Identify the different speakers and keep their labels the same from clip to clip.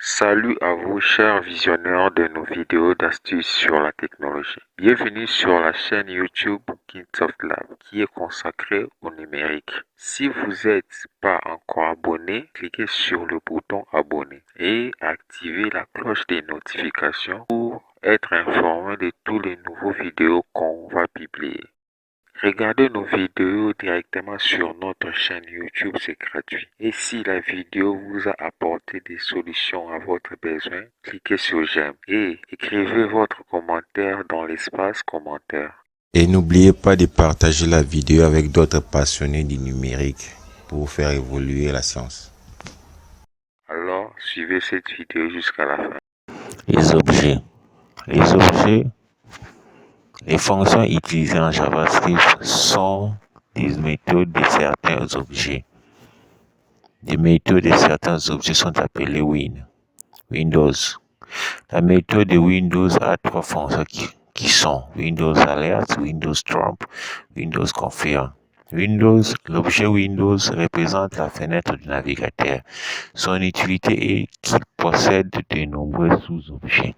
Speaker 1: Salut à vous chers visionneurs de nos vidéos d'astuces sur la technologie. Bienvenue sur la chaîne YouTube Kingsoft Lab qui est consacrée au numérique. Si vous n'êtes pas encore abonné, cliquez sur le bouton abonner et activez la cloche des notifications pour être informé de tous les nouveaux vidéos qu'on va publier. Regardez nos vidéos directement sur notre chaîne YouTube, c'est gratuit. Et si la vidéo vous a apporté des solutions à votre besoin, cliquez sur j'aime et écrivez votre commentaire dans l'espace commentaire.
Speaker 2: Et n'oubliez pas de partager la vidéo avec d'autres passionnés du numérique pour faire évoluer la science.
Speaker 1: Alors, suivez cette vidéo jusqu'à la fin.
Speaker 3: Les objets. Les fonctions utilisées en JavaScript sont des méthodes de certains objets. Les méthodes de certains objets sont appelées Windows. La méthode de Windows a trois fonctions qui sont Windows Alert, Windows Trump, Windows Confirm. L'objet Windows représente la fenêtre du navigateur. Son utilité est qu'il possède de nombreux sous-objets.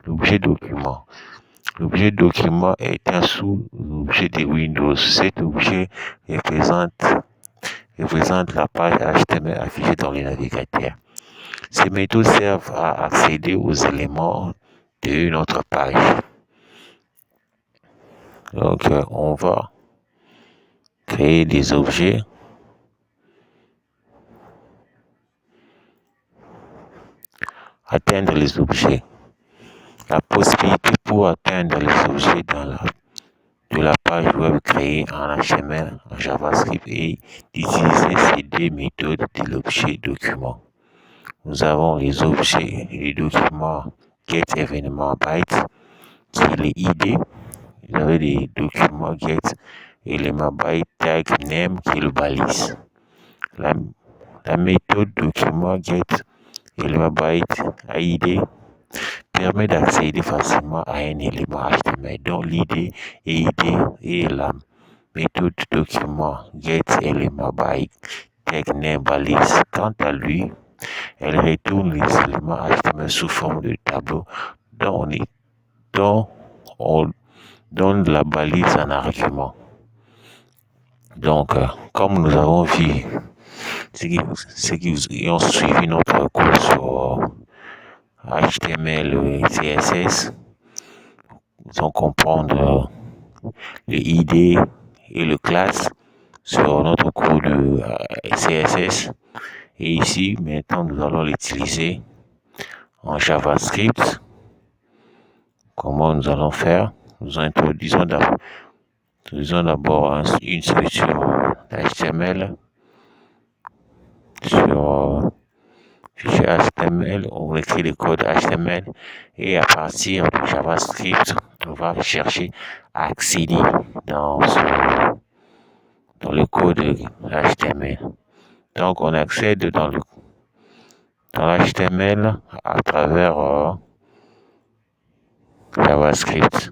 Speaker 3: L'objet document. L'objet document est un sous-objet de Windows. Cet objet représente la page HTML affichée dans le navigateur. Ces méthodes servent à accéder aux éléments d'une autre page. Donc, on va créer des objets. Atteindre les objets. La possibilité pour atteindre les objets de la page web créée en HTML, en JavaScript et d'utiliser ces deux méthodes de l'objet document. Nous avons les objets et les documents getElementByte qui est les ID. Vous avez les documents getElementByte tag name qui est le balise. La méthode document getElementByte ID permet d'accéder facilement à un élément HTML dont l'ID et ID et la méthode document getElementByte tag name balise. Quant à lui, elle retourne les éléments HTML sous forme de tableau dont on donne la balise en argument. Donc, comme nous avons vu, ceux qui ont suivi notre cours sur HTML et CSS, ils vont comprendre le ID et le class sur notre cours de CSS. Et ici, maintenant, nous allons l'utiliser en JavaScript. Comment nous allons faire? Nous introduisons d'abord une structure HTML sur fichier HTML. On écrit le code HTML et à partir de JavaScript, on va chercher à accéder dans le code HTML. Donc, on accède dans l'HTML à travers JavaScript.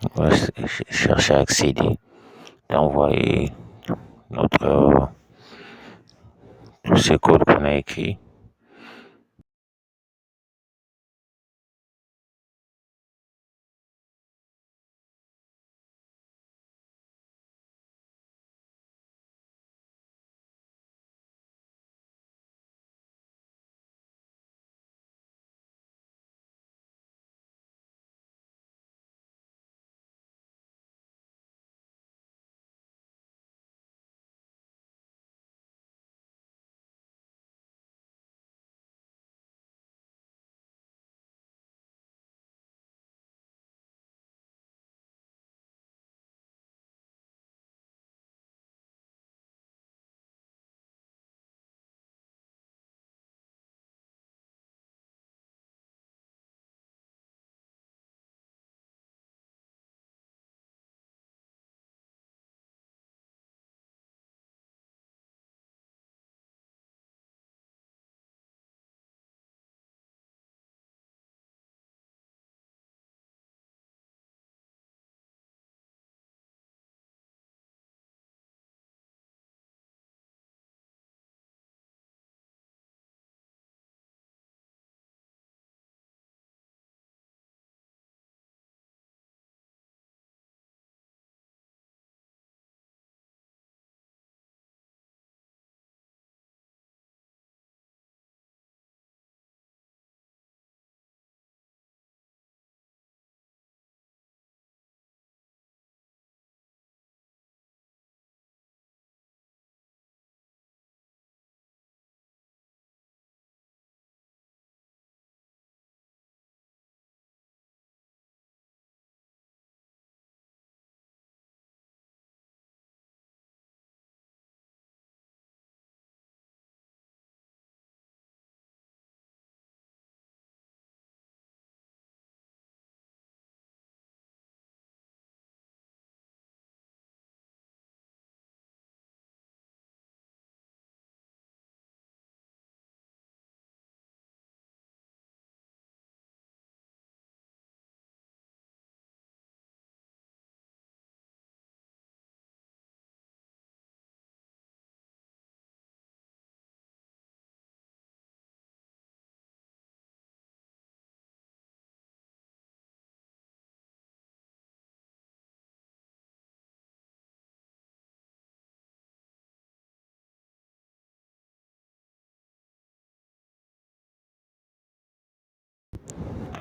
Speaker 3: On va chercher à accéder, d'envoyer notre tous ces codes qu'on a écrits.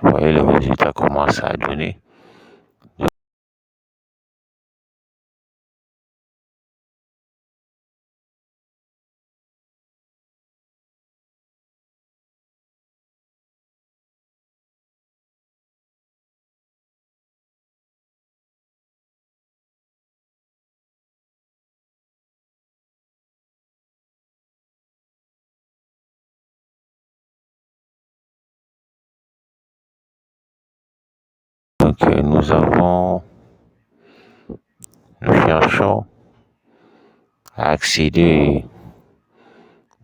Speaker 3: Vous voyez, le résultat commence à donner. Donc, nous cherchons à accéder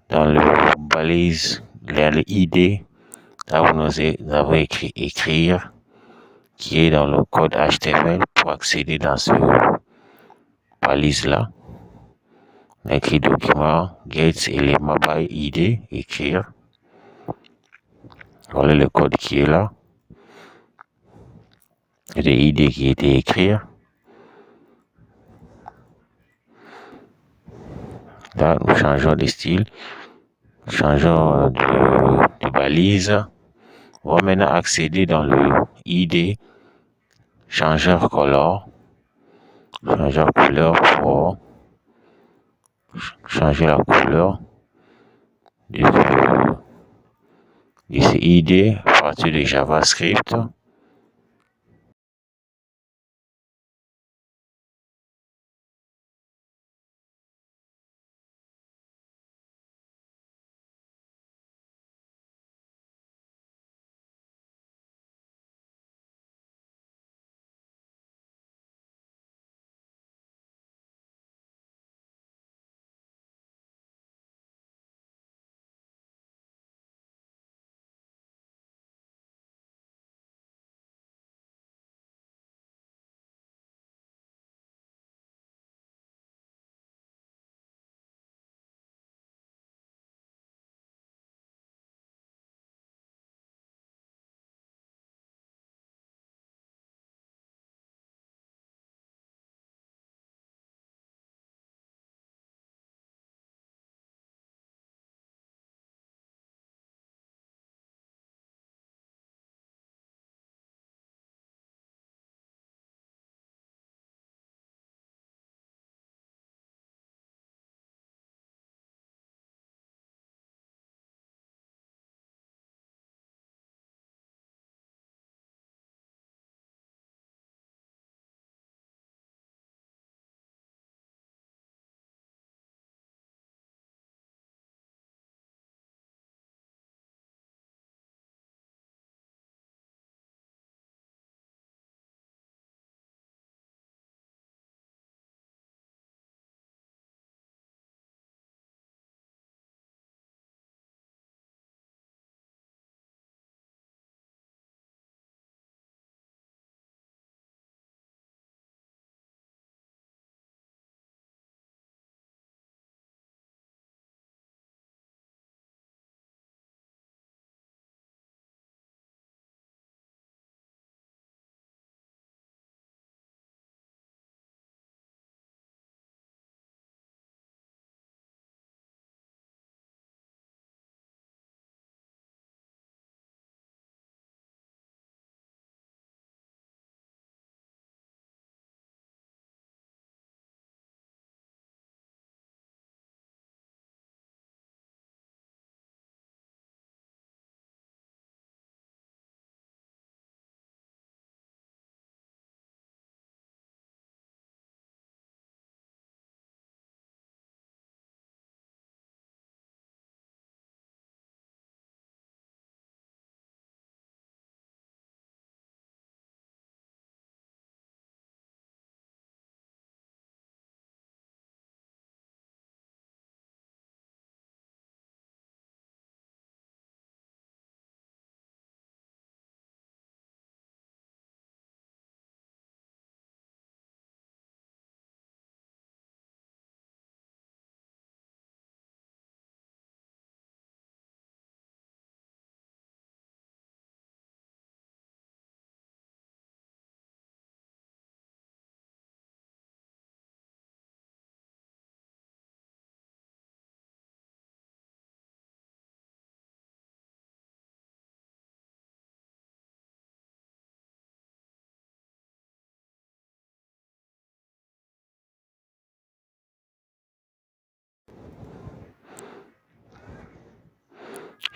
Speaker 3: dans le balise, les ID, là où nous avons écrit écrire, qui est dans le code HTML pour accéder dans ce balise-là. On a écrit document, get element by ID, écrire. Voilà le code qui est là. Et les ID qui étaient écrire. Là, nous changeons de style, changeons de balise. On va maintenant accéder dans le ID, changeur couleur pour changer la couleur de ce ID à partir de JavaScript.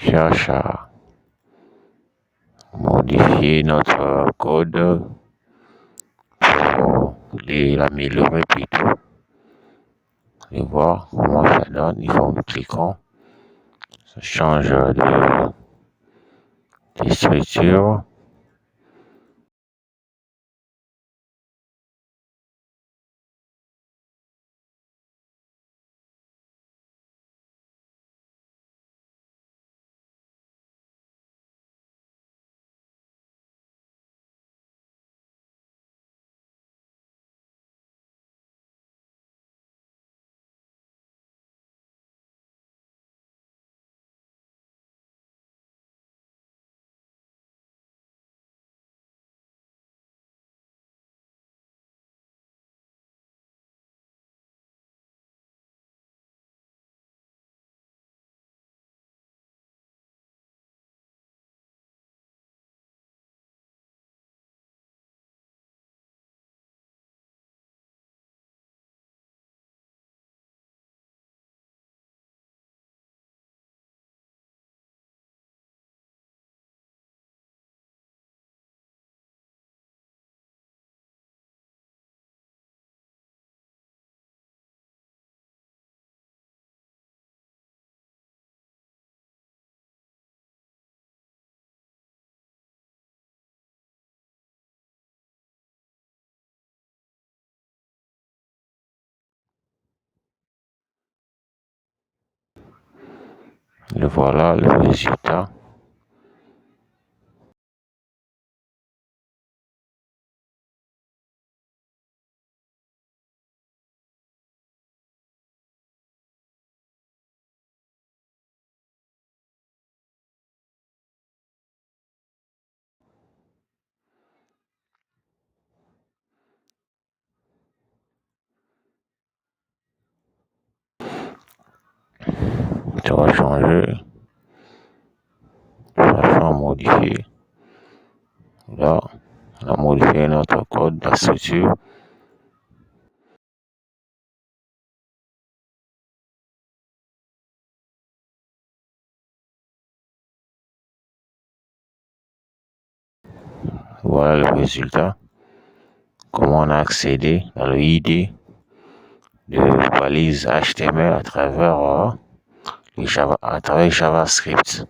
Speaker 3: cherche à modifier notre code pour l'améliorer plutôt et voir comment ça donne. Il faut cliquons, ça change de structure. Et voilà le résultat. Ça va changer de façon modifiée. Là, on a modifié notre code, la structure. Voilà le résultat. Comment on a accédé à le ID de balise HTML à travers JavaScript.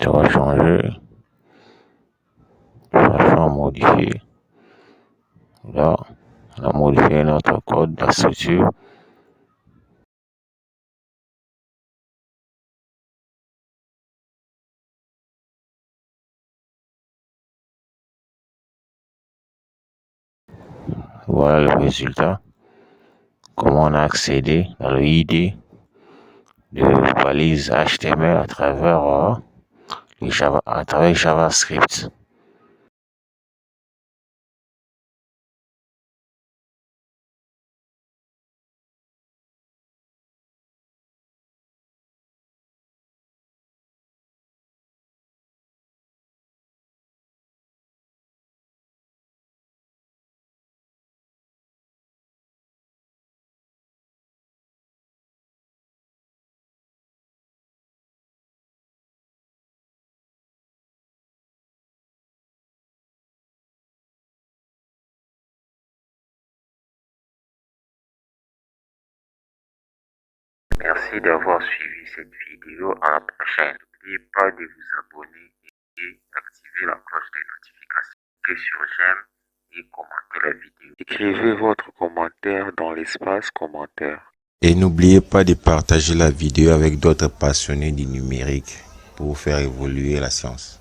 Speaker 3: Ça va changer de façon modifiée. Là, on a modifié notre code, la structure. Voilà le résultat. Comment on a accédé à le ID de balise HTML à travers JavaScript.
Speaker 1: Merci d'avoir suivi cette vidéo. À la prochaine. N'oubliez pas de vous abonner et activer la cloche de notification. Cliquez sur j'aime et commentez la vidéo. Écrivez votre commentaire dans l'espace commentaire.
Speaker 2: Et n'oubliez pas de partager la vidéo avec d'autres passionnés du numérique pour faire évoluer la science.